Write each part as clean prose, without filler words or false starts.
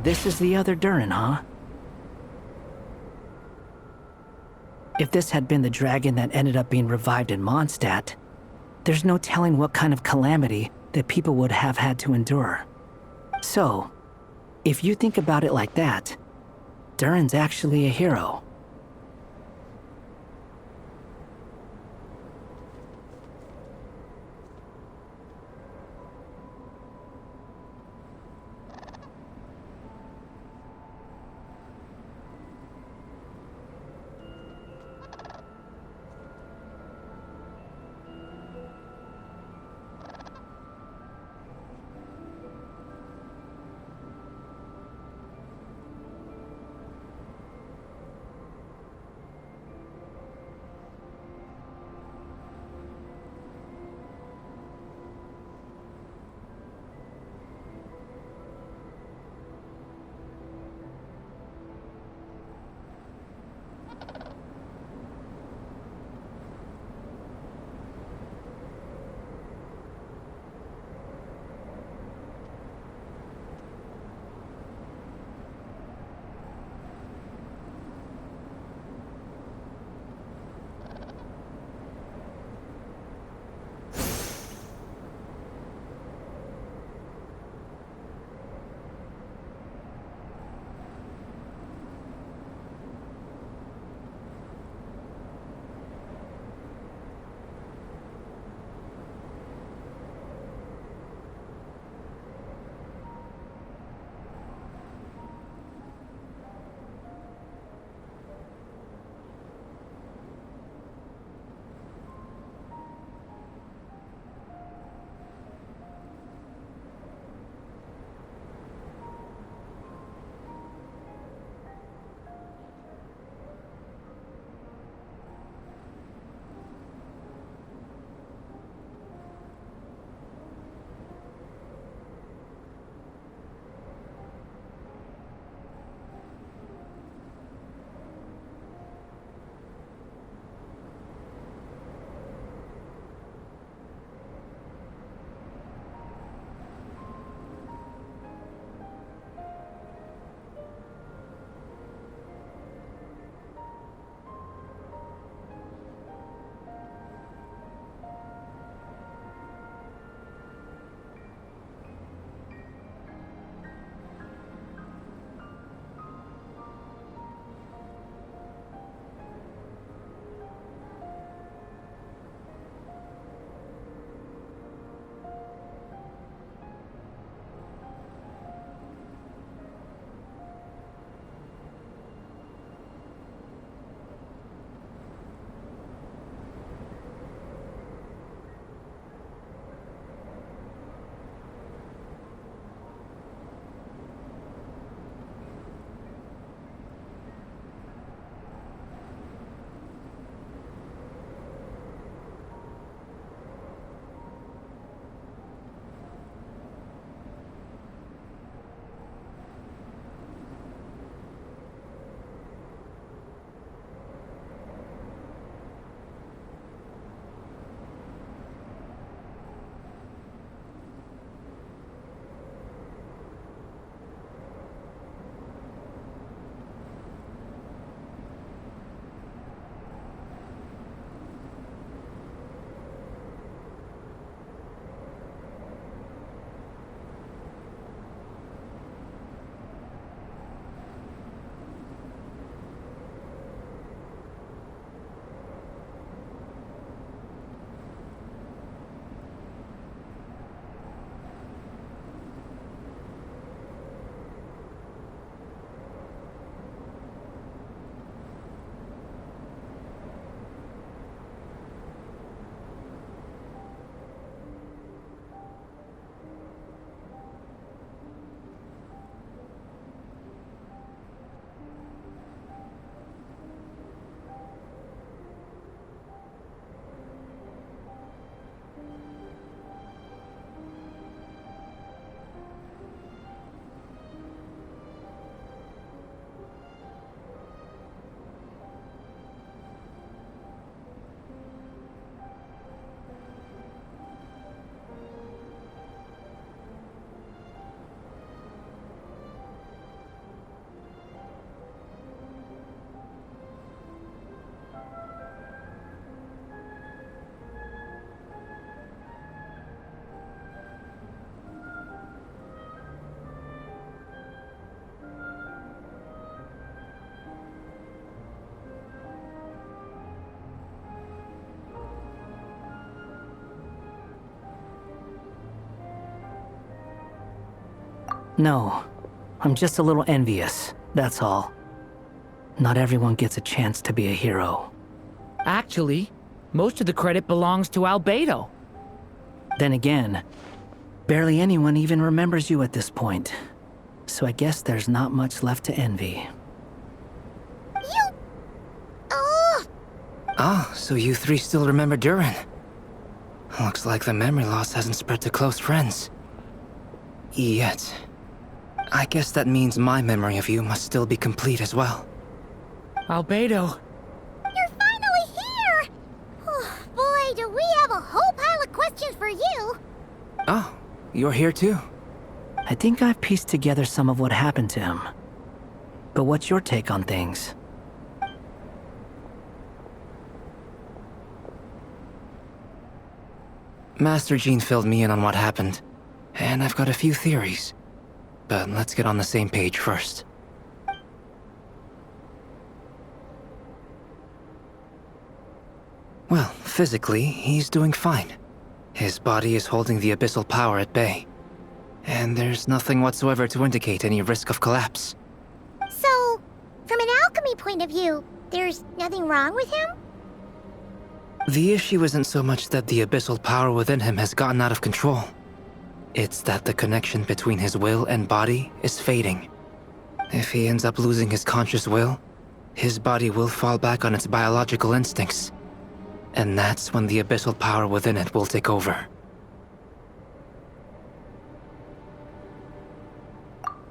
This is the other Durin, huh? If this had been the dragon that ended up being revived in Mondstadt, there's no telling what kind of calamity that people would have had to endure. So, if you think about it like that, Durin's actually a hero. No, I'm just a little envious, that's all. Not everyone gets a chance to be a hero. Actually, most of the credit belongs to Albedo. Then again, barely anyone even remembers you at this point. So I guess there's not much left to envy. You... Oh! Ah, so you three still remember Durin. Looks like the memory loss hasn't spread to close friends. Yet. I guess that means my memory of you must still be complete as well. Albedo. You're finally here! Oh, boy, do we have a whole pile of questions for you! Oh, you're here too? I think I've pieced together some of what happened to him. But what's your take on things? Master Jean filled me in on what happened, and I've got a few theories. But let's get on the same page first. Well, physically, he's doing fine. His body is holding the abyssal power at bay. And there's nothing whatsoever to indicate any risk of collapse. So, from an alchemy point of view, there's nothing wrong with him? The issue isn't so much that the abyssal power within him has gotten out of control. It's that the connection between his will and body is fading. If he ends up losing his conscious will, his body will fall back on its biological instincts. And that's when the abyssal power within it will take over.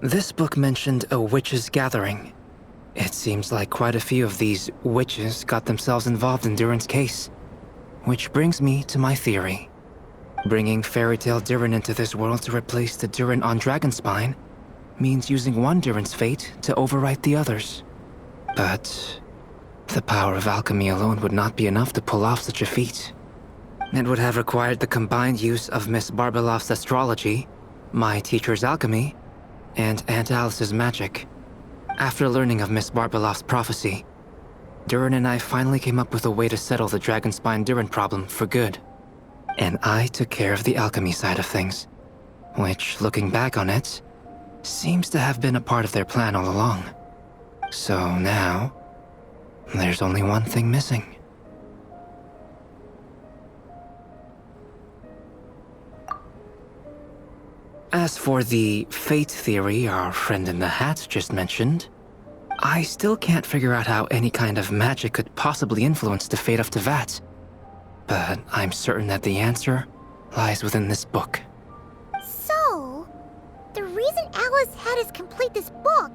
This book mentioned a witches' gathering. It seems like quite a few of these witches got themselves involved in Durin's case. Which brings me to my theory. Bringing Fairy Tale Durin into this world to replace the Durin on Dragonspine means using one Durin's fate to overwrite the others. But the power of alchemy alone would not be enough to pull off such a feat. It would have required the combined use of Miss Barbeloff's astrology, my teacher's alchemy, and Aunt Alice's magic. After learning of Miss Barbeloff's prophecy, Durin and I finally came up with a way to settle the Dragonspine Durin problem for good. And I took care of the alchemy side of things, which, looking back on it, seems to have been a part of their plan all along. So now, there's only one thing missing. As for the fate theory our friend in the hat just mentioned, I still can't figure out how any kind of magic could possibly influence the fate of Tevat. But I'm certain that the answer lies within this book. So, the reason Alice had us complete this book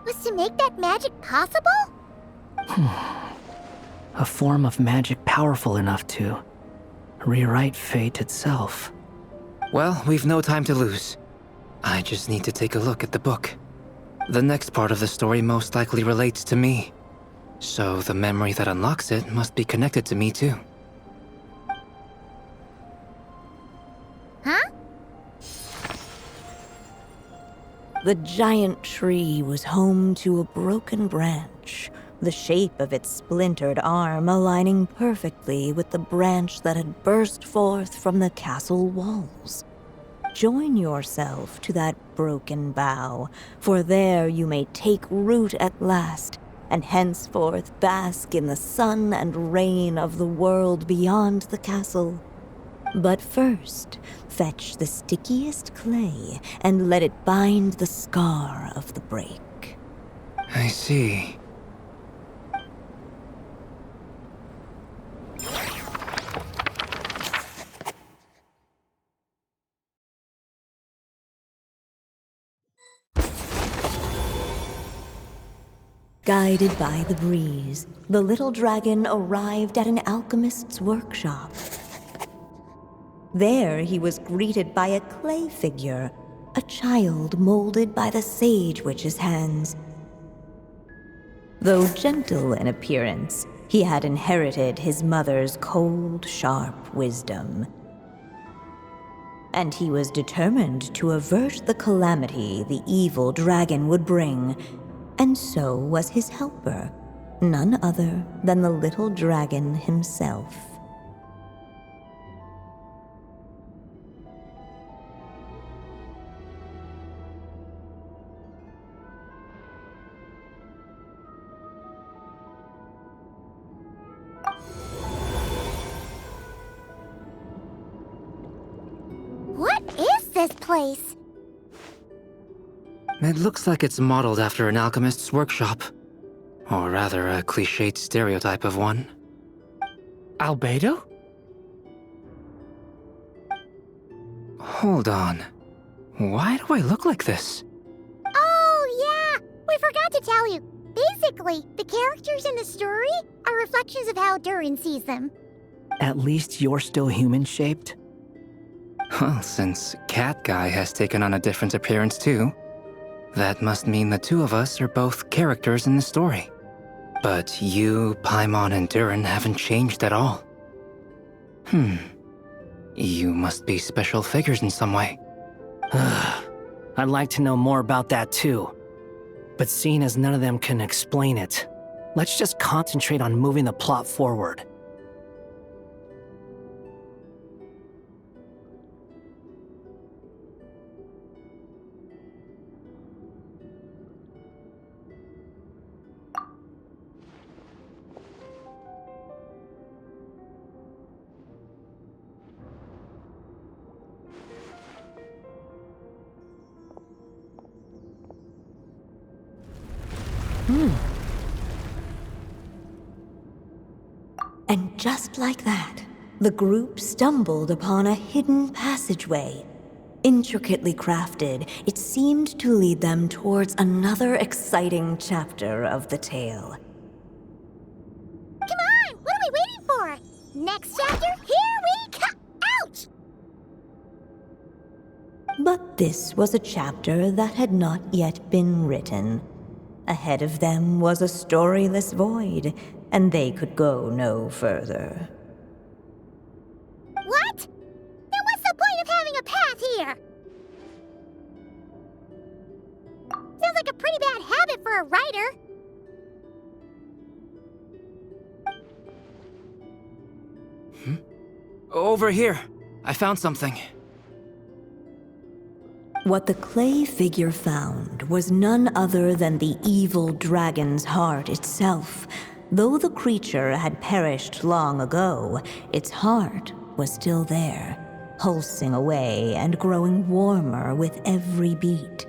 was to make that magic possible? A form of magic powerful enough to rewrite fate itself. Well, we've no time to lose. I just need to take a look at the book. The next part of the story most likely relates to me. So the memory that unlocks it must be connected to me too. Huh? The giant tree was home to a broken branch, the shape of its splintered arm aligning perfectly with the branch that had burst forth from the castle walls. Join yourself to that broken bough, for there you may take root at last, and henceforth bask in the sun and rain of the world beyond the castle. But first, fetch the stickiest clay and let it bind the scar of the break. I see. Guided by the breeze, the little dragon arrived at an alchemist's workshop. There he was greeted by a clay figure, a child molded by the Sage Witch's hands. Though gentle in appearance, he had inherited his mother's cold, sharp wisdom. And he was determined to avert the calamity the evil dragon would bring, and so was his helper, none other than the little dragon himself. this place? It looks like it's modeled after an alchemist's workshop. Or rather, a cliched stereotype of one. Albedo? Hold on. Why do I look like this? Oh, yeah! We forgot to tell you. Basically, the characters in the story are reflections of how Durin sees them. At least you're still human-shaped? Well, since Cat Guy has taken on a different appearance too, that must mean the two of us are both characters in the story. But you, Paimon, and Durin haven't changed at all. You must be special figures in some way. I'd like to know more about that too. But seeing as none of them can explain it, let's just concentrate on moving the plot forward. And just like that, the group stumbled upon a hidden passageway. Intricately crafted, it seemed to lead them towards another exciting chapter of the tale. Come on! What are we waiting for? Next chapter, here we come! Ouch! But this was a chapter that had not yet been written. Ahead of them was a storyless void, and they could go no further. What? Then what's the point of having a path here? Sounds like a pretty bad habit for a writer. Over here. I found something. What the clay figure found was none other than the evil dragon's heart itself. Though the creature had perished long ago, its heart was still there, pulsing away and growing warmer with every beat.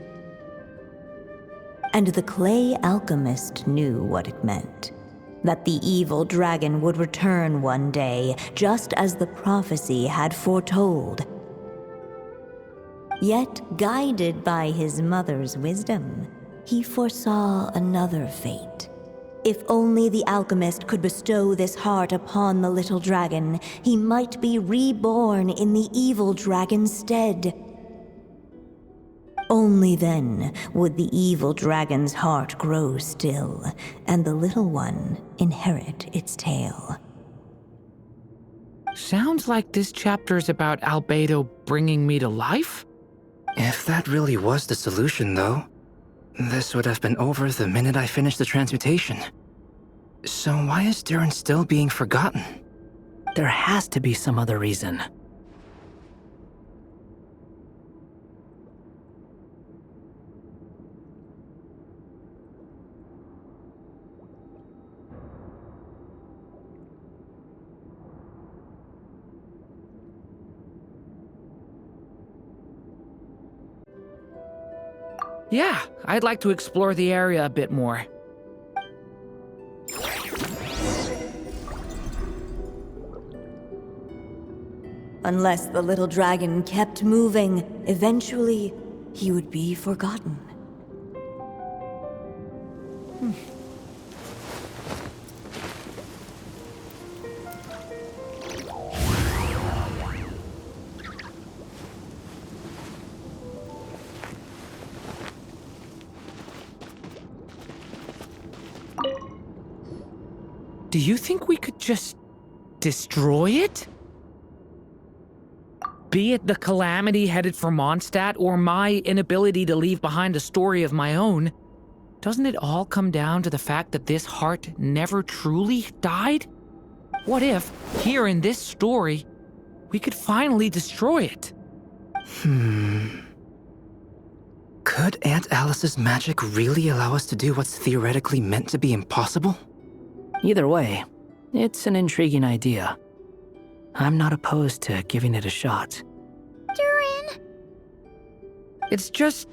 And the clay alchemist knew what it meant. That the evil dragon would return one day, just as the prophecy had foretold. Yet, guided by his mother's wisdom, he foresaw another fate. If only the alchemist could bestow this heart upon the little dragon, he might be reborn in the evil dragon's stead. Only then would the evil dragon's heart grow still, and the little one inherit its tale. Sounds like this chapter's about Albedo bringing me to life? If that really was the solution, though, this would have been over the minute I finished the transmutation. So why is Durin still being forgotten? There has to be some other reason. Yeah, I'd like to explore the area a bit more. Unless the little dragon kept moving, eventually he would be forgotten. Do you think we could just destroy it? Be it the calamity headed for Mondstadt or my inability to leave behind a story of my own, doesn't it all come down to the fact that this heart never truly died? What if, here in this story, we could finally destroy it? Could Aunt Alice's magic really allow us to do what's theoretically meant to be impossible? Either way, it's an intriguing idea. I'm not opposed to giving it a shot. Durin, It's just...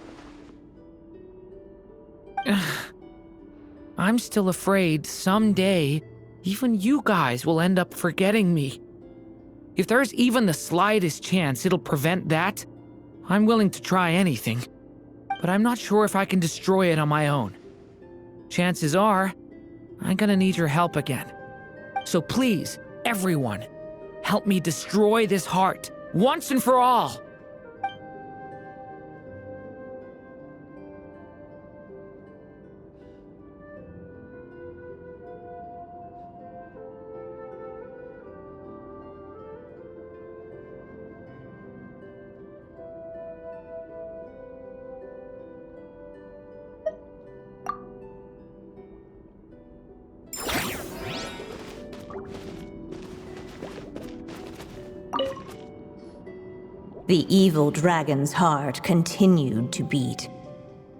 I'm still afraid someday, even you guys will end up forgetting me. If there's even the slightest chance it'll prevent that, I'm willing to try anything. But I'm not sure if I can destroy it on my own. Chances are, I'm gonna need your help again. So please, everyone, help me destroy this heart, once and for all! The evil dragon's heart continued to beat,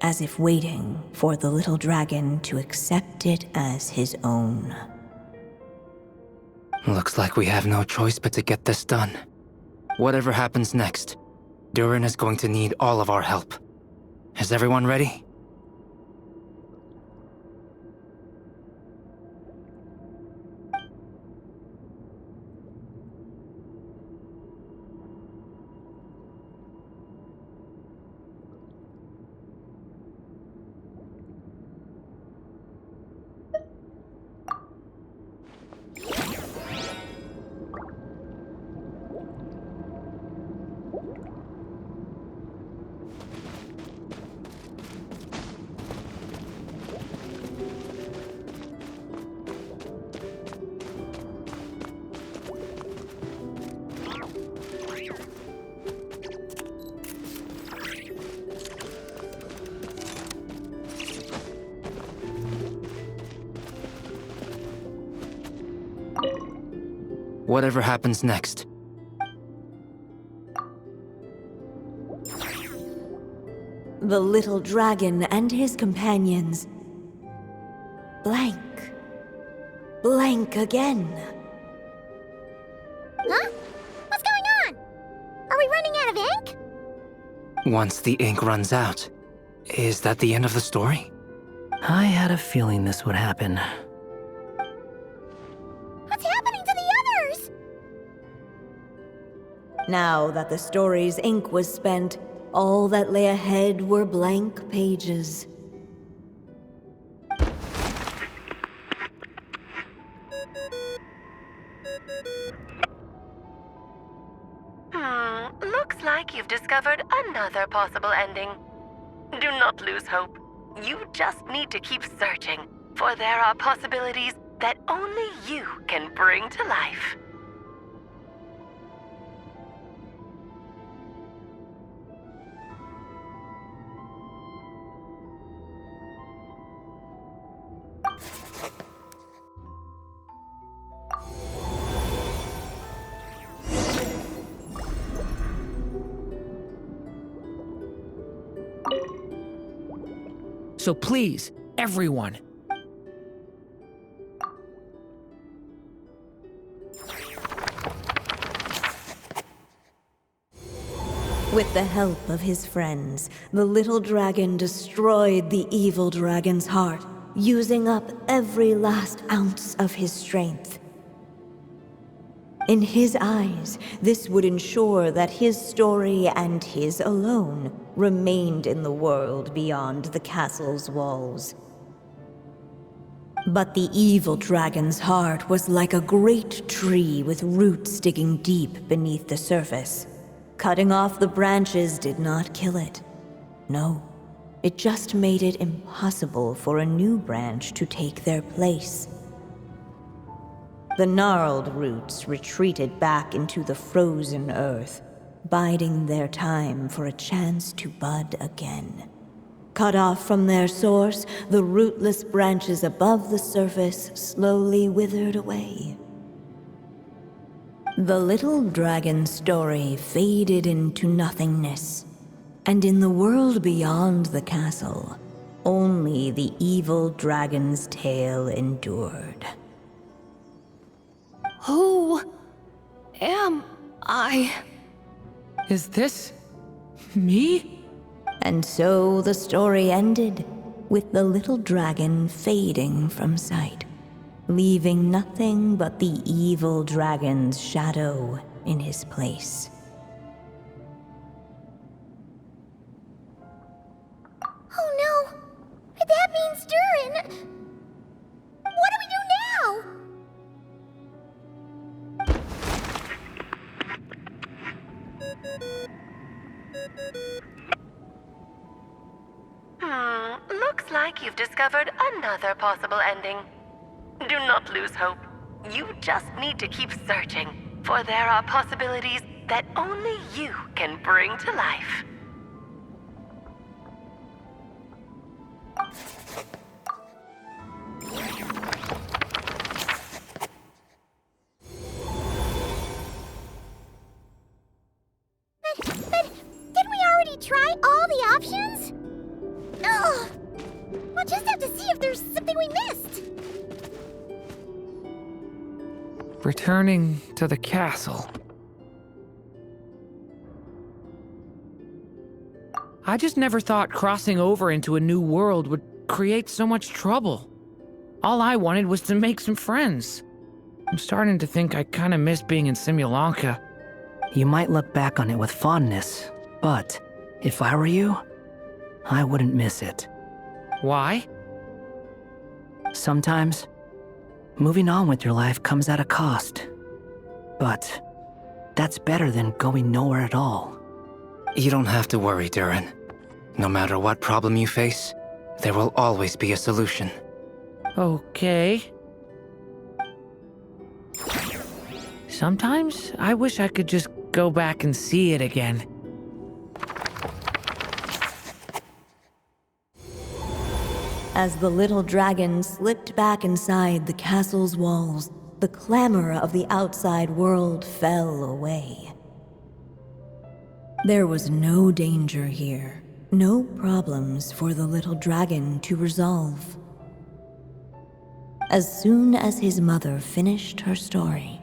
as if waiting for the little dragon to accept it as his own. Looks like we have no choice but to get this done. Whatever happens next, Durin is going to need all of our help. Is everyone ready? Whatever happens next. The little dragon and his companions blank. Blank again. Huh? What's going on? Are we running out of ink? Once the ink runs out, is that the end of the story? I had a feeling this would happen. What's happening to the others? Now that the story's ink was spent, all that lay ahead were blank pages. Looks like you've discovered another possible ending. Do not lose hope. You just need to keep searching, for there are possibilities that only you can bring to life. So please, everyone, With the help of his friends, the little dragon destroyed the evil dragon's heart, using up every last ounce of his strength. In his eyes, this would ensure that his story and his alone remained in the world beyond the castle's walls. But the evil dragon's heart was like a great tree with roots digging deep beneath the surface. Cutting off the branches did not kill it. No, it just made it impossible for a new branch to take their place. The gnarled roots retreated back into the frozen earth, biding their time for a chance to bud again. Cut off from their source, the rootless branches above the surface slowly withered away. The little dragon's story faded into nothingness, and in the world beyond the castle, only the evil dragon's tale endured. Who am I? is this me? And so the story ended, with the little dragon fading from sight, leaving nothing but the evil dragon's shadow in his place. Oh no! That means Durin! What do we do now? Looks like you've discovered another possible ending. Do not lose hope. You just need to keep searching, for there are possibilities that only you can bring to life. But didn't we already try all the options? Ugh! We'll just have to see if there's something we missed. Returning to the castle. I just never thought crossing over into a new world would create so much trouble. All I wanted was to make some friends. I'm starting to think I kind of miss being in Simulanka. You might look back on it with fondness, but if I were you, I wouldn't miss it. Why? Sometimes, moving on with your life comes at a cost. But that's better than going nowhere at all. You don't have to worry, Durin. No matter what problem you face, there will always be a solution. Okay. Sometimes I wish I could just go back and see it again. As the little dragon slipped back inside the castle's walls, the clamor of the outside world fell away. There was no danger here, no problems for the little dragon to resolve. As soon as his mother finished her story,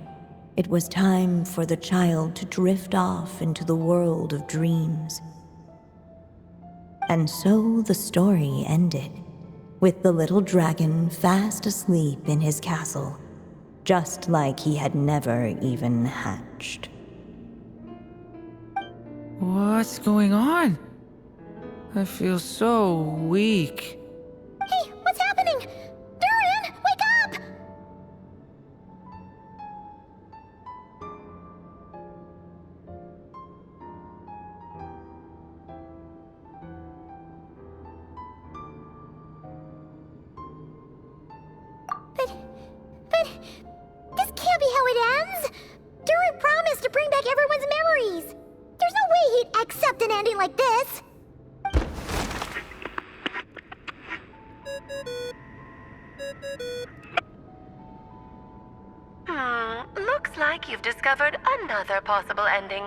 it was time for the child to drift off into the world of dreams. And so the story ended, with the little dragon fast asleep in his castle, just like he had never even hatched. What's going on? I feel so weak. Hey, what's happening? Durin, wake up! But this can't be how it ends. Durin promised to bring back everyone's memories. There's no way he'd accept an ending like this. Looks like you've discovered another possible ending.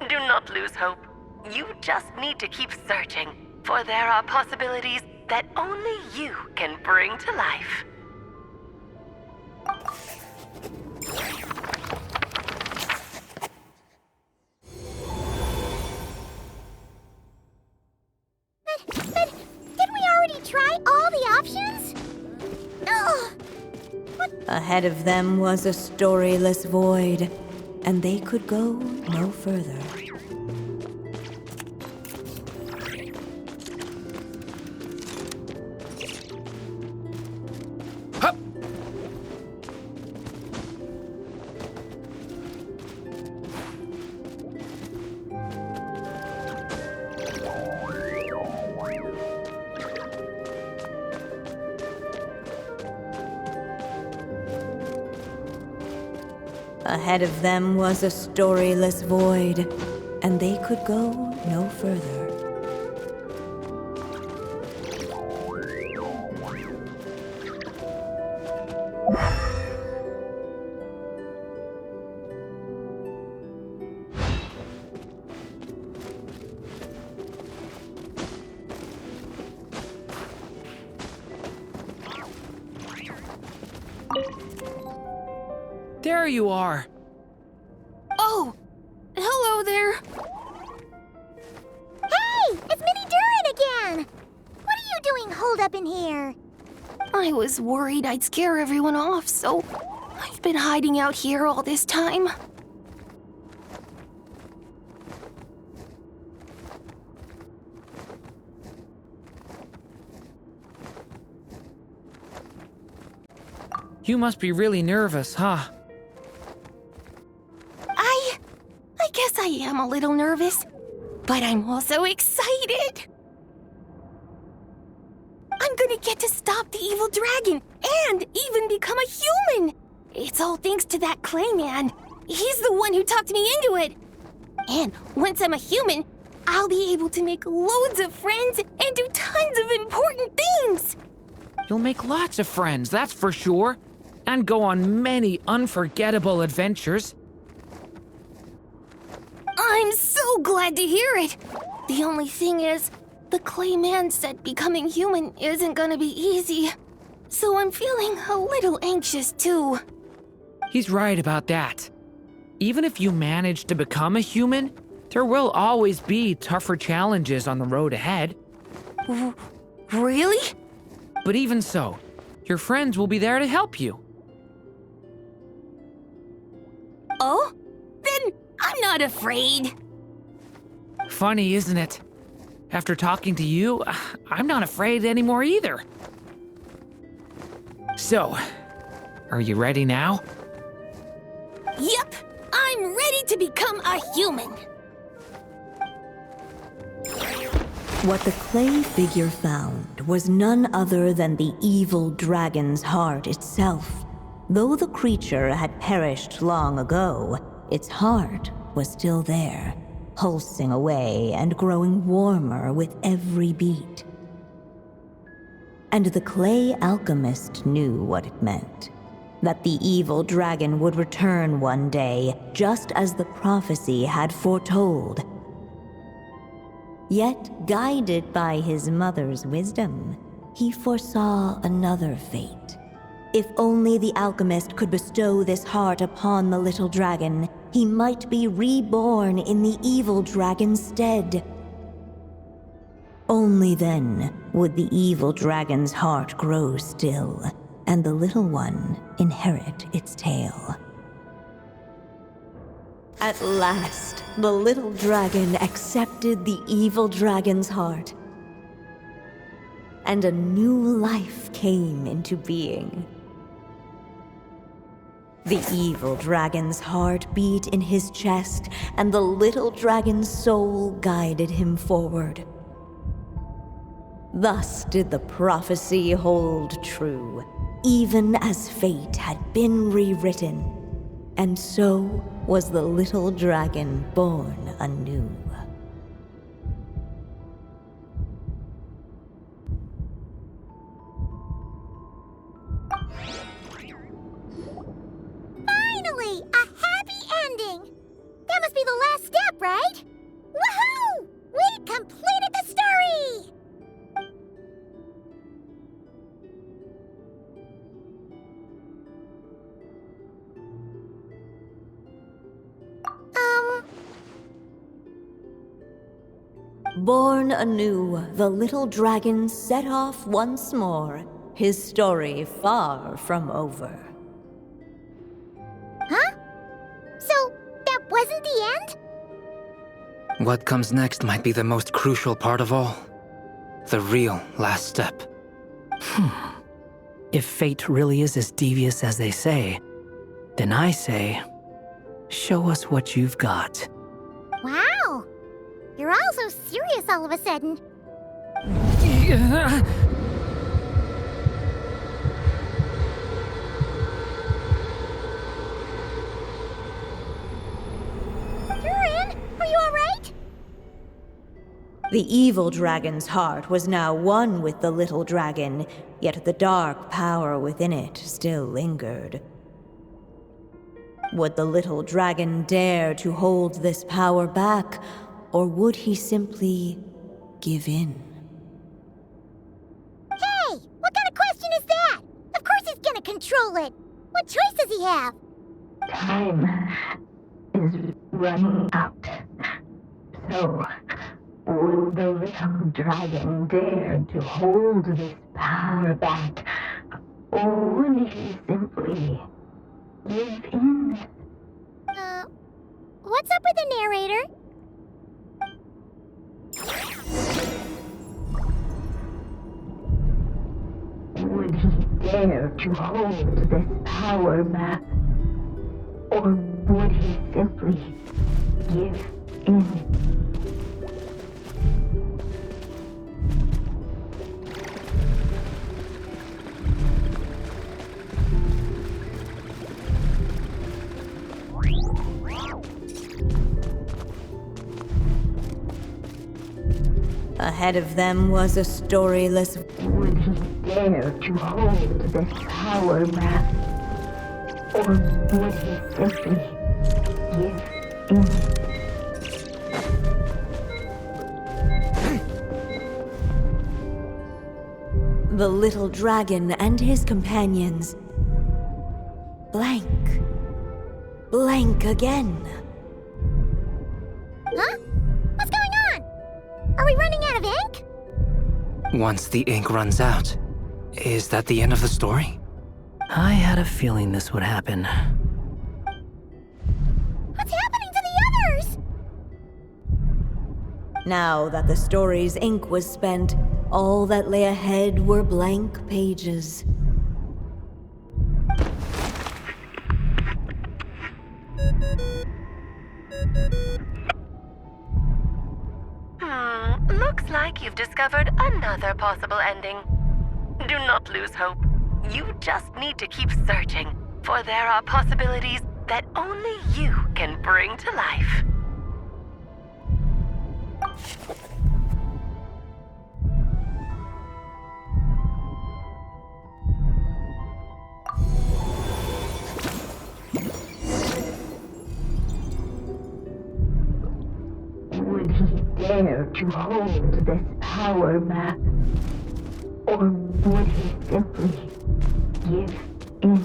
Do not lose hope. You just need to keep searching, for there are possibilities that only you can bring to life. But didn't we already try all the options? Ugh! Ahead of them was a storyless void, and they could go no further. Hup! Ahead of them was a storyless void, and they could go no further. There you are. Oh! Hello there! Hey! It's Minnie holed up in here? I was worried I'd scare everyone off, so I've been hiding out here all this time. You must be really nervous, huh? I guess I am a little nervous, but I'm also excited. I'm gonna get to stop the evil dragon and even become a human. It's all thanks to that clay man. He's the one who talked me into it. And once I'm a human, I'll be able to make loads of friends and do tons of important things. You'll make lots of friends, that's for sure. And go on many unforgettable adventures. I'm so glad to hear it. The only thing is, the clay man said becoming human isn't gonna be easy. So I'm feeling a little anxious too. He's right about that. Even if you manage to become a human, there will always be tougher challenges on the road ahead. Really? But even so, your friends will be there to help you. Oh? Then I'm not afraid. Funny, isn't it? After talking to you, I'm not afraid anymore either. So, are you ready now? Yep, I'm ready to become a human. What the clay figure found was none other than the evil dragon's heart itself. Though the creature had perished long ago, its heart was still there, pulsing away and growing warmer with every beat. And the clay alchemist knew what it meant. That the evil dragon would return one day, just as the prophecy had foretold. Yet, guided by his mother's wisdom, he foresaw another fate. If only the alchemist could bestow this heart upon the little dragon, he might be reborn in the evil dragon's stead. Only then would the evil dragon's heart grow still, and the little one inherit its tale. At last, the little dragon accepted the evil dragon's heart, and a new life came into being. The evil dragon's heart beat in his chest, and the little dragon's soul guided him forward. Thus did the prophecy hold true, even as fate had been rewritten. And so was the little dragon born anew. Finally! A happy ending! That must be the last step, right? Woohoo! We completed the story! Born anew, the little dragon set off once more, his story far from over. Huh? So, that wasn't the end? What comes next might be the most crucial part of all. The real last step. If fate really is as devious as they say, then I say, show us what you've got. Wow! You're all so serious all of a sudden. Durin, are you alright? The evil dragon's heart was now one with the little dragon, yet the dark power within it still lingered. Would the little dragon dare to hold this power back, or would he simply give in? Hey! What kind of question is that? Of course he's gonna control it! What choice does he have? Time is running out. So, Would the little dragon dare to hold this power back? Or would he simply give in? What's up with the narrator? Would he dare to hold this power back? Or would he simply give in? Ahead of them was a storyless. Would he dare to hold this power back? Or would he simply give in? The little dragon and his companions. Blank. Blank again. Huh? What's going on? Are we running out of ink? Once the ink runs out, is that the end of the story? I had a feeling this would happen. What's happening to the others? Now that the story's ink was spent, all that lay ahead were blank pages. Looks like you've discovered another possible ending. Do not lose hope. You just need to keep searching, for there are possibilities that only you can bring to life. Would he dare to hold this power back? Or would he simply give in?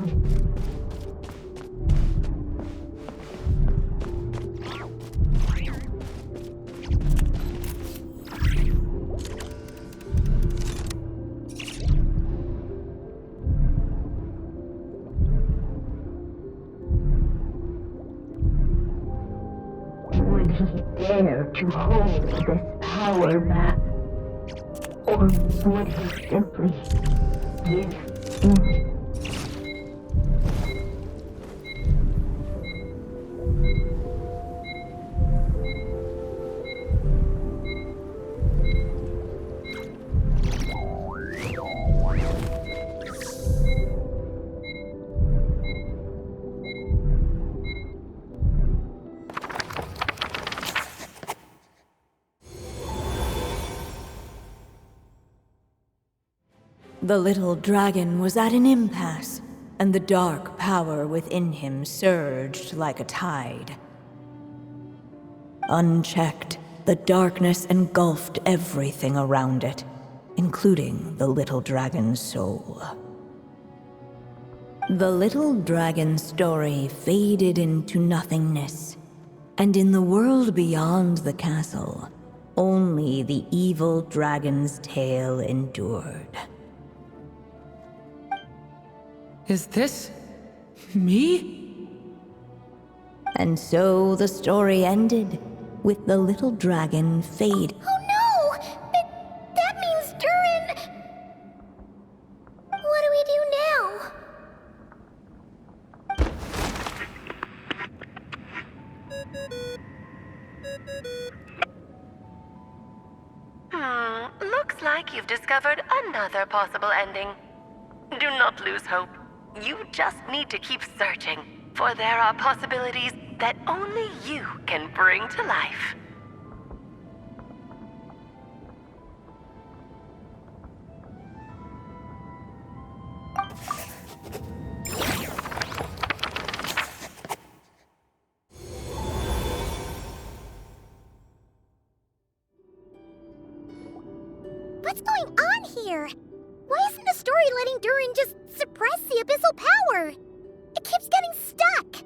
Would he dare to hold this power back? Or would he simply give in? The little dragon was at an impasse, and the dark power within him surged like a tide. Unchecked, the darkness engulfed everything around it, including the little dragon's soul. The little dragon's story faded into nothingness, and in the world beyond the castle, only the evil dragon's tale endured. Is this me? And so the story ended, with the little dragon fade. Oh no! That means Durin... What do we do now? Looks like you've discovered another possible ending. Do not lose hope. You just need to keep searching, for there are possibilities that only you can bring to life. What's going on here? Why isn't the story letting Durin just suppress the abyssal power? It keeps getting stuck.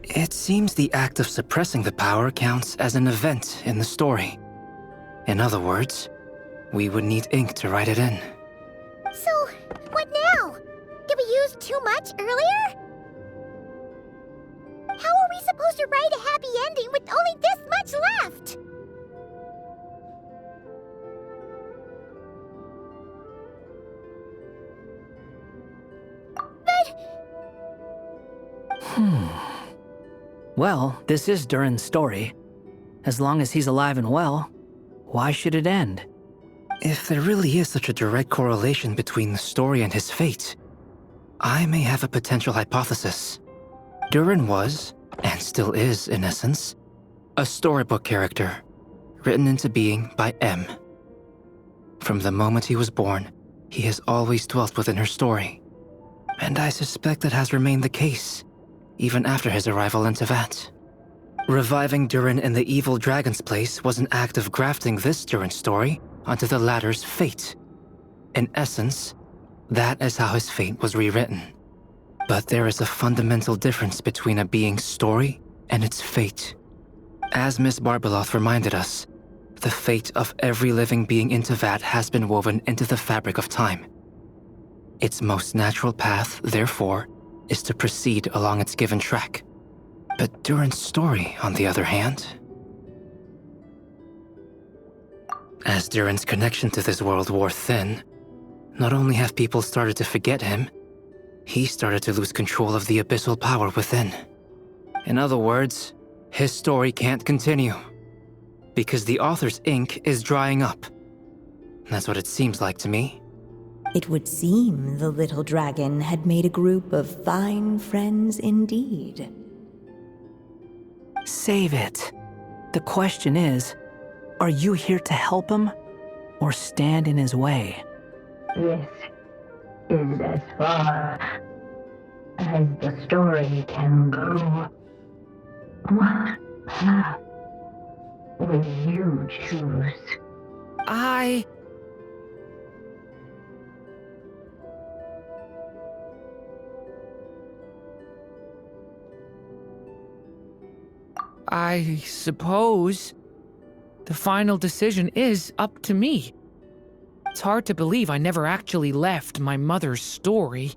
It seems the act of suppressing the power counts as an event in the story. In other words, we would need ink to write it in. So, what now? Did we use too much earlier? How are we supposed to write a happy ending with only this much left? Well, this is Durin's story. As long as he's alive and well, why should it end? If there really is such a direct correlation between the story and his fate, I may have a potential hypothesis. Durin was, and still is in essence, a storybook character, written into being by M. From the moment he was born, he has always dwelt within her story. And I suspect that has remained the case, even after his arrival in Tevat. Reviving Durin in the evil dragon's place was an act of grafting this Durin story onto the latter's fate. In essence, that is how his fate was rewritten. But there is a fundamental difference between a being's story and its fate. As Miss Barbeloth reminded us, the fate of every living being in Tevat has been woven into the fabric of time. Its most natural path, therefore, is to proceed along its given track. But Durin's story, on the other hand, as Durin's connection to this world wore thin, not only have people started to forget him, he started to lose control of the abyssal power within. In other words, his story can't continue, because the author's ink is drying up. That's what it seems like to me. It would seem the little dragon had made a group of fine friends indeed. Save it. The question is, are you here to help him, or stand in his way? This is as far as the story can go. What path will you choose? I suppose the final decision is up to me. It's hard to believe I never actually left my mother's story.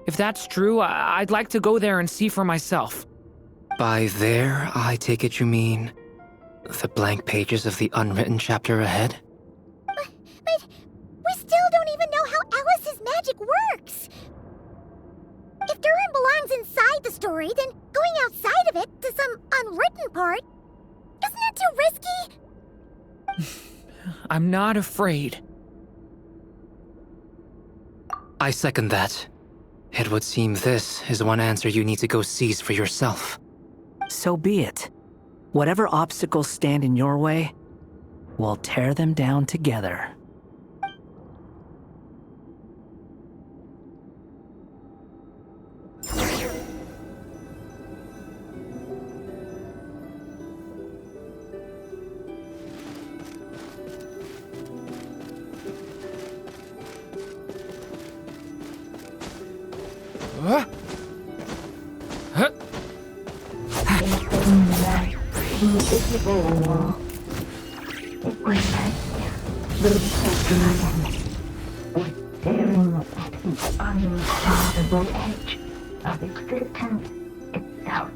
If that's true, I'd like to go there and see for myself. By there, I take it you mean the blank pages of the unwritten chapter ahead? But we still don't even know how Alice's magic works. If Durin belongs inside the story, then going outside of it to some unwritten part, isn't that too risky? I'm not afraid. I second that. It would seem this is one answer you need to go seize for yourself. So be it. Whatever obstacles stand in your way, we'll tear them down together. Invisible wall. It was like the dragon was staring at the unfathomable edge of existence itself.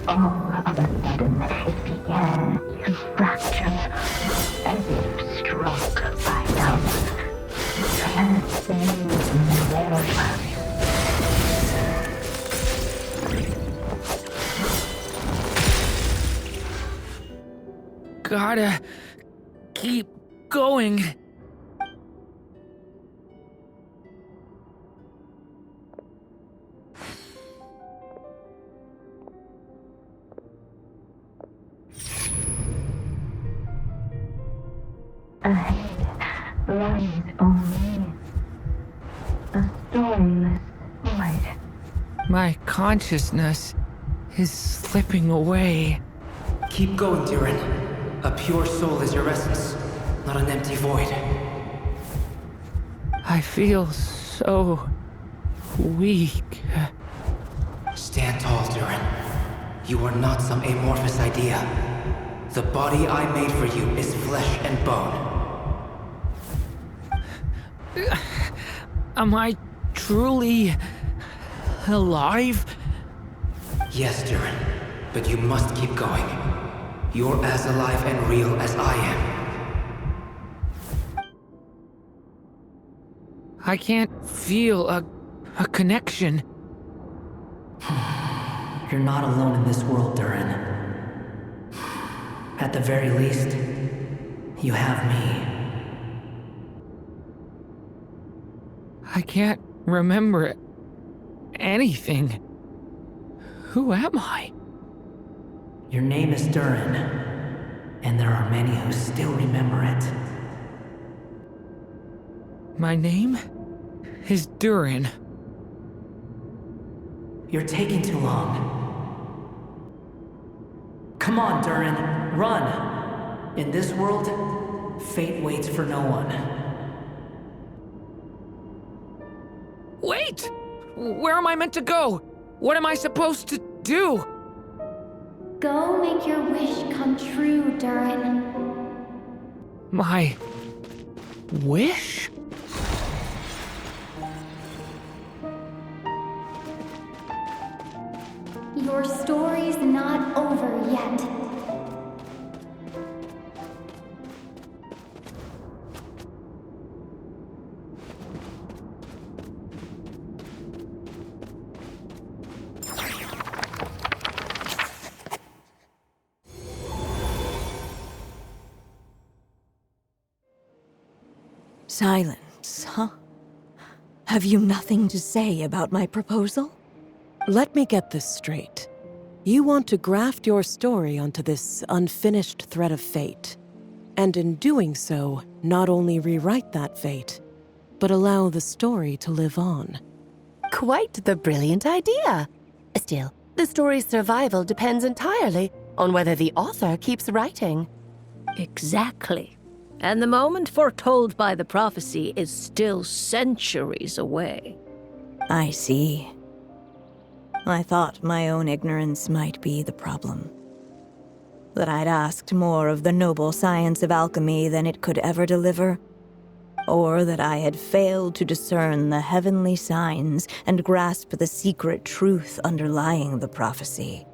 All of a sudden, it began to fracture, as if struck by love, transcending their lives. Gotta keep going. Ahead lies only a storyless void. My consciousness is slipping away. Keep going, Durin. A pure soul is your essence, not an empty void. I feel so weak. Stand tall, Durin. You are not some amorphous idea. The body I made for you is flesh and bone. Am I truly alive? Yes, Durin, but you must keep going. You're as alive and real as I am. I can't feel a connection. You're not alone in this world, Durin. At the very least, you have me. I can't remember anything. Who am I? Your name is Durin, and there are many who still remember it. My name is Durin. You're taking too long. Come on, Durin, run! In this world, fate waits for no one. Wait! Where am I meant to go? What am I supposed to do? Go make your wish come true, Durin. My wish? Your story's not over yet. Silence, huh? Have you nothing to say about my proposal? Let me get this straight. You want to graft your story onto this unfinished thread of fate, and in doing so, not only rewrite that fate, but allow the story to live on. Quite the brilliant idea. Still, the story's survival depends entirely on whether the author keeps writing. Exactly. And the moment foretold by the prophecy is still centuries away. I see. I thought my own ignorance might be the problem. That I'd asked more of the noble science of alchemy than it could ever deliver. Or that I had failed to discern the heavenly signs and grasp the secret truth underlying the prophecy.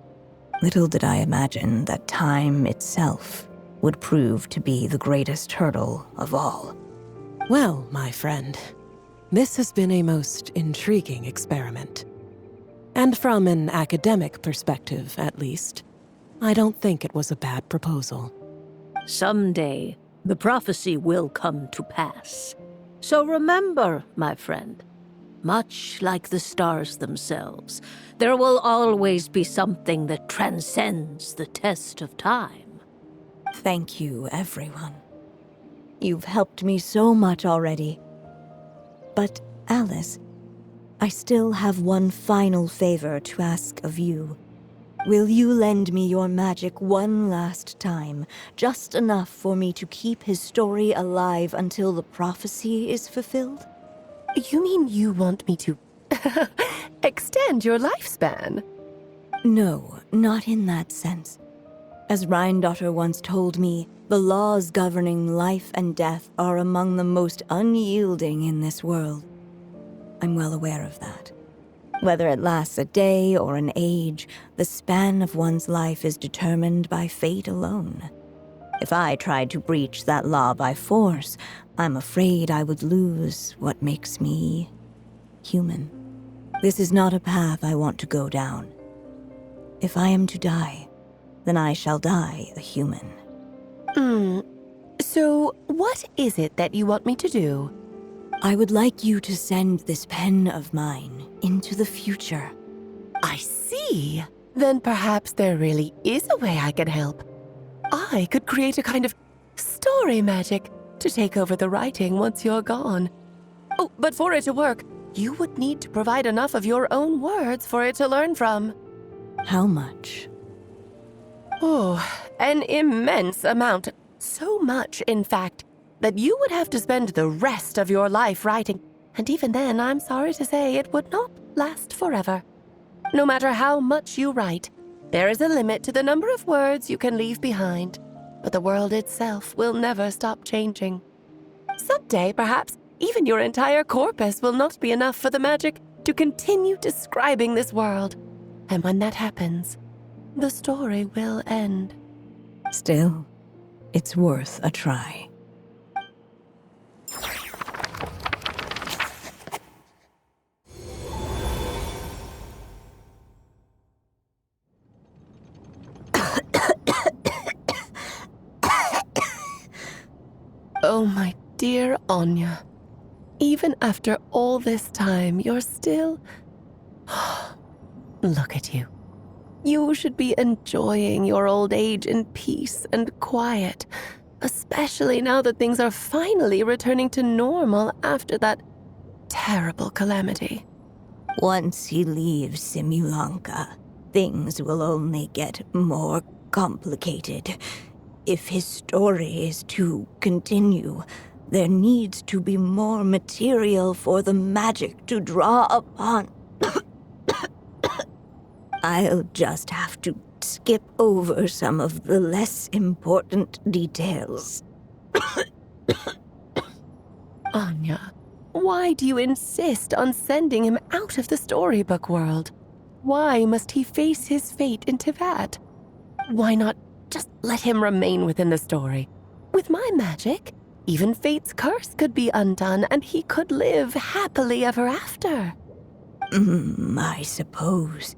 Little did I imagine that time itself would prove to be the greatest hurdle of all. Well, my friend, this has been a most intriguing experiment. And from an academic perspective, at least, I don't think it was a bad proposal. Someday, the prophecy will come to pass. So remember, my friend, much like the stars themselves, there will always be something that transcends the test of time. Thank you, everyone. You've helped me so much already. But, Alice, I still have one final favor to ask of you. Will you lend me your magic one last time, just enough for me to keep his story alive until the prophecy is fulfilled? You mean you want me to extend your lifespan? No, not in that sense. As Rheindotter once told me, the laws governing life and death are among the most unyielding in this world. I'm well aware of that. Whether it lasts a day or an age, the span of one's life is determined by fate alone. If I tried to breach that law by force, I'm afraid I would lose what makes me human. This is not a path I want to go down. If I am to die, then I shall die a human. So, what is it that you want me to do? I would like you to send this pen of mine into the future. I see. Then perhaps there really is a way I can help. I could create a kind of story magic to take over the writing once you're gone. Oh, but for it to work, you would need to provide enough of your own words for it to learn from. How much? Oh, an immense amount. So much, in fact, that you would have to spend the rest of your life writing. And even then, I'm sorry to say, it would not last forever. No matter how much you write, there is a limit to the number of words you can leave behind. But the world itself will never stop changing. Someday, perhaps, even your entire corpus will not be enough for the magic to continue describing this world. And when that happens, the story will end. Still, it's worth a try. Oh, my dear Anya. Even after all this time, you're still... Look at you. You should be enjoying your old age in peace and quiet, especially now that things are finally returning to normal after that terrible calamity. Once he leaves Simulanka, things will only get more complicated. If his story is to continue, there needs to be more material for the magic to draw upon. I'll just have to skip over some of the less important details. Anya, why do you insist on sending him out of the storybook world? Why must he face his fate into that? Why not just let him remain within the story? With my magic, even fate's curse could be undone and he could live happily ever after. I suppose.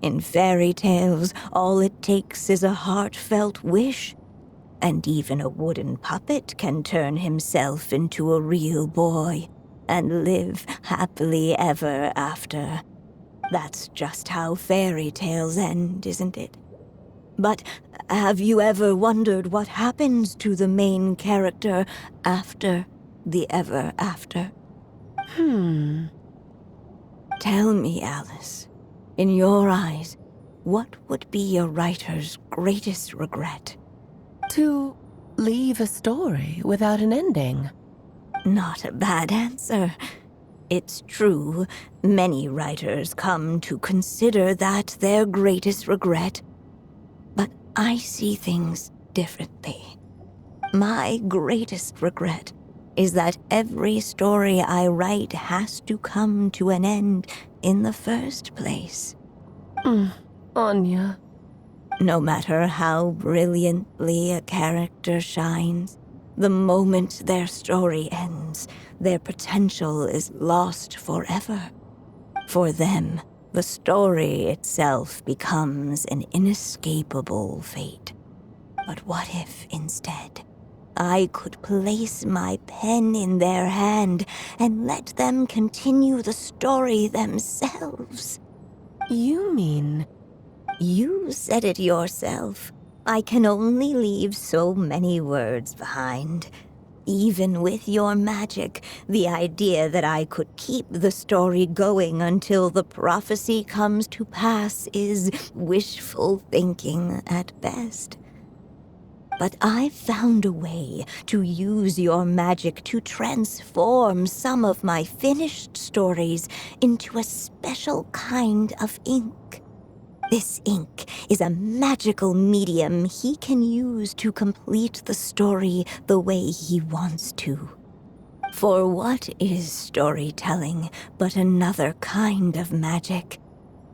In fairy tales, all it takes is a heartfelt wish. And even a wooden puppet can turn himself into a real boy and live happily ever after. That's just how fairy tales end, isn't it? But have you ever wondered what happens to the main character after the ever after? Tell me, Alice, in your eyes, what would be a writer's greatest regret? To leave a story without an ending. Not a bad answer. It's true, many writers come to consider that their greatest regret. But I see things differently. My greatest regret is that every story I write has to come to an end in the first place. Anya. No matter how brilliantly a character shines, the moment their story ends, their potential is lost forever. For them, the story itself becomes an inescapable fate. But what if, instead, I could place my pen in their hand and let them continue the story themselves? You mean... You said it yourself. I can only leave so many words behind. Even with your magic, the idea that I could keep the story going until the prophecy comes to pass is wishful thinking at best. But I've found a way to use your magic to transform some of my finished stories into a special kind of ink. This ink is a magical medium he can use to complete the story the way he wants to. For what is storytelling but another kind of magic?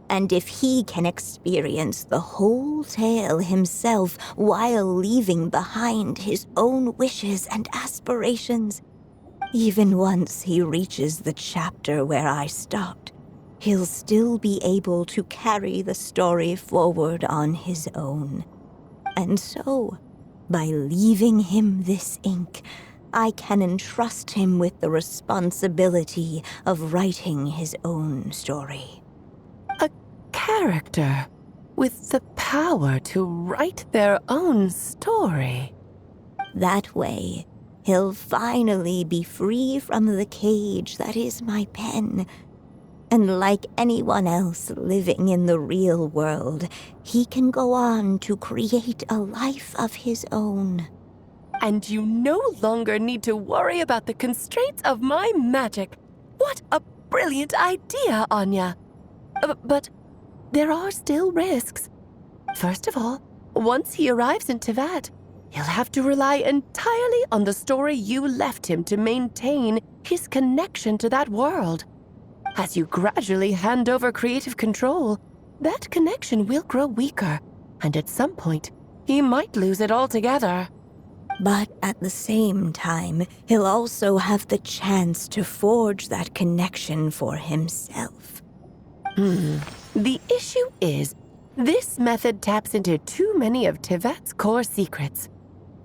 And if he can experience the whole tale himself while leaving behind his own wishes and aspirations, even once he reaches the chapter where I stopped, he'll still be able to carry the story forward on his own. And so, by leaving him this ink, I can entrust him with the responsibility of writing his own story. A character with the power to write their own story. That way, he'll finally be free from the cage that is my pen, And like anyone else living in the real world, he can go on to create a life of his own. And you no longer need to worry about the constraints of my magic. What a brilliant idea, Anya. But there are still risks. First of all, once he arrives in Tevat, he'll have to rely entirely on the story you left him to maintain his connection to that world. As you gradually hand over creative control, that connection will grow weaker, and at some point, he might lose it altogether. But at the same time, he'll also have the chance to forge that connection for himself. The issue is, this method taps into too many of Tevat's core secrets.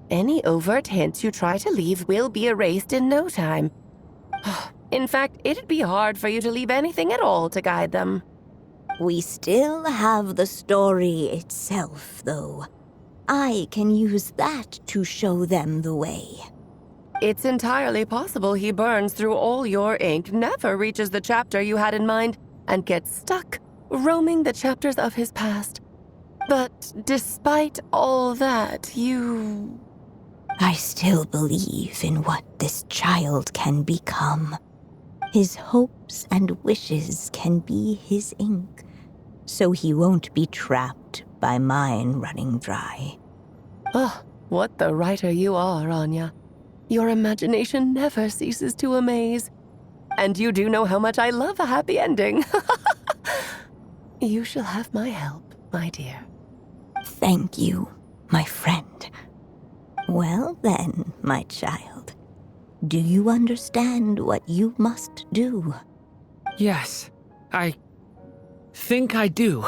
Any overt hints you try to leave will be erased in no time. In fact, it'd be hard for you to leave anything at all to guide them. We still have the story itself, though. I can use that to show them the way. It's entirely possible he burns through all your ink, never reaches the chapter you had in mind, and gets stuck roaming the chapters of his past. But despite all that, I still believe in what this child can become. His hopes and wishes can be his ink, so he won't be trapped by mine running dry. Oh, what the writer you are, Anya. Your imagination never ceases to amaze. And you do know how much I love a happy ending. You shall have my help, my dear. Thank you, my friend. Well then, my child, do you understand what you must do? Yes, I think I do.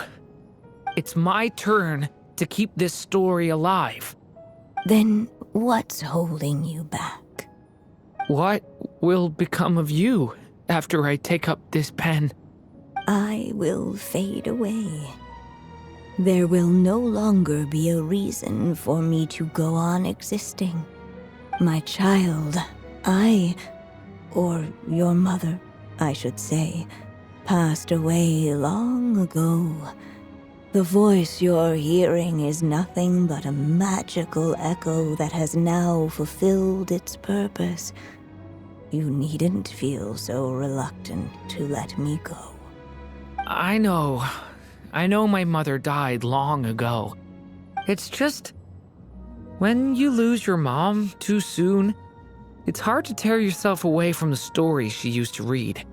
It's my turn to keep this story alive. Then what's holding you back? What will become of you after I take up this pen? I will fade away. There will no longer be a reason for me to go on existing. My child, or your mother, I should say, passed away long ago. The voice you're hearing is nothing but a magical echo that has now fulfilled its purpose. You needn't feel so reluctant to let me go. I know my mother died long ago. It's just, when you lose your mom too soon, it's hard to tear yourself away from the stories she used to read.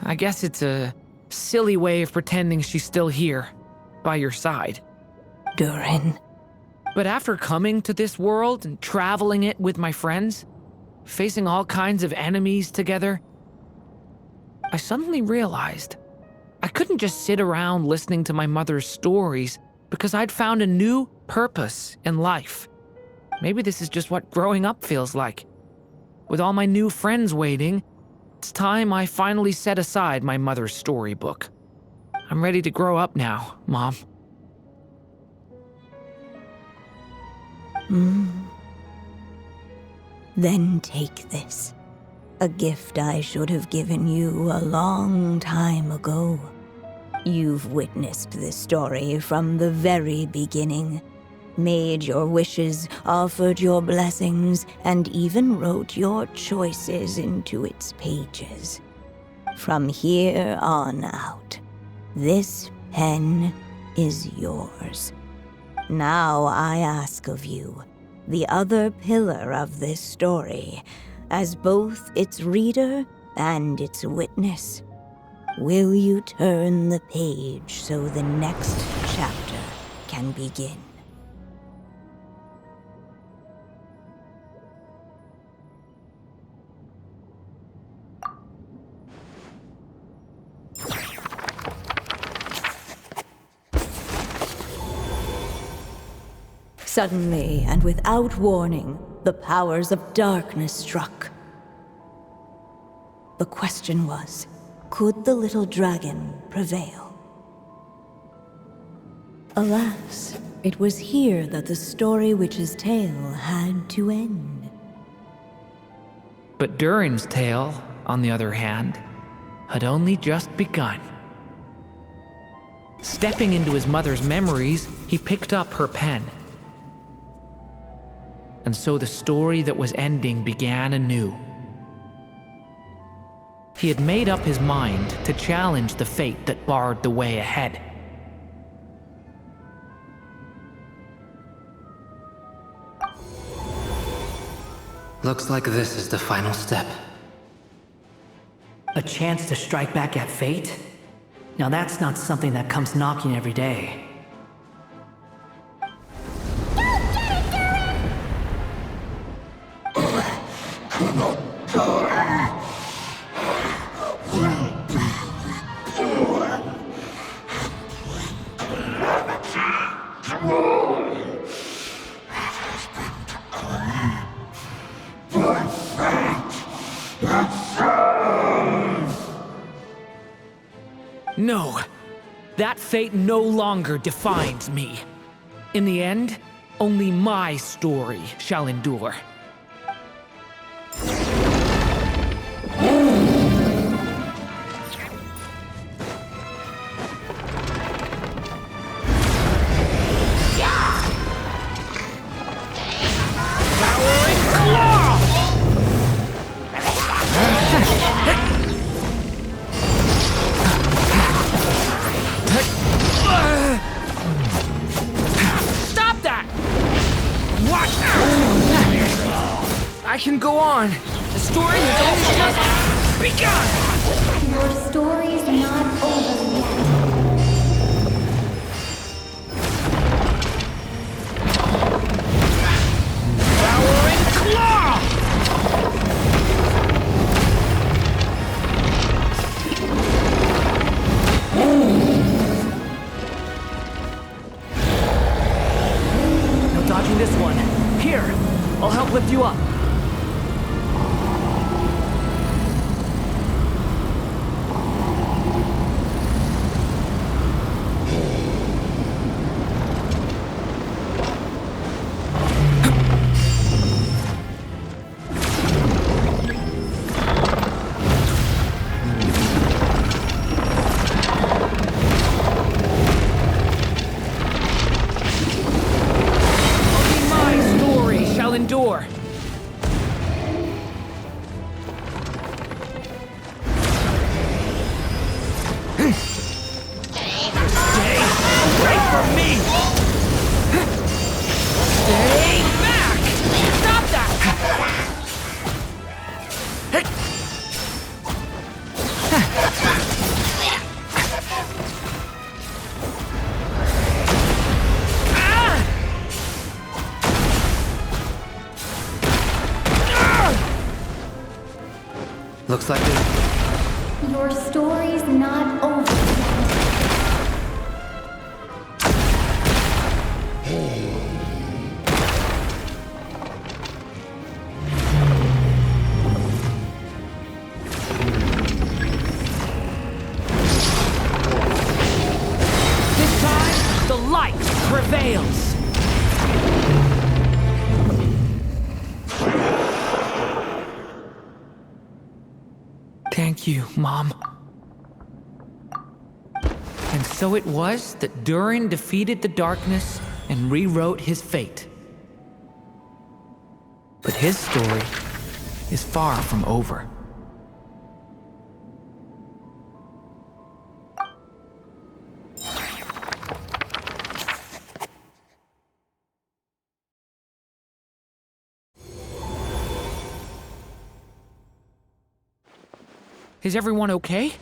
I guess it's a silly way of pretending she's still here, by your side. Durin. But after coming to this world and traveling it with my friends, facing all kinds of enemies together, I suddenly realized I couldn't just sit around listening to my mother's stories because I'd found a new purpose in life. Maybe this is just what growing up feels like. With all my new friends waiting, it's time I finally set aside my mother's storybook. I'm ready to grow up now, Mom. Then take this. A gift I should have given you a long time ago. You've witnessed this story from the very beginning. Made your wishes, offered your blessings, and even wrote your choices into its pages. From here on out, this pen is yours. Now I ask of you, the other pillar of this story, as both its reader and its witness, will you turn the page so the next chapter can begin? Suddenly, and without warning, the powers of darkness struck. The question was, could the little dragon prevail? Alas, it was here that the story witch's tale had to end. But Durin's tale, on the other hand, had only just begun. Stepping into his mother's memories, he picked up her pen. And so the story that was ending began anew. He had made up his mind to challenge the fate that barred the way ahead. Looks like this is the final step. A chance to strike back at fate? Now that's not something that comes knocking every day. No, that fate no longer defines me. In the end, only my story shall endure. I can go on. The story has only just begun! Your story's not over yet. Devouring claw! No dodging this one. Here, I'll help lift you up. Endure. Stay away from me! Stay back! Stop that! Looks like it. Your story's not over yet. This time, the light prevails. Thank you, Mom. And so it was that Durin defeated the darkness and rewrote his fate. But his story is far from over. Is everyone okay?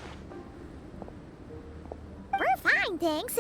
We're fine, thanks.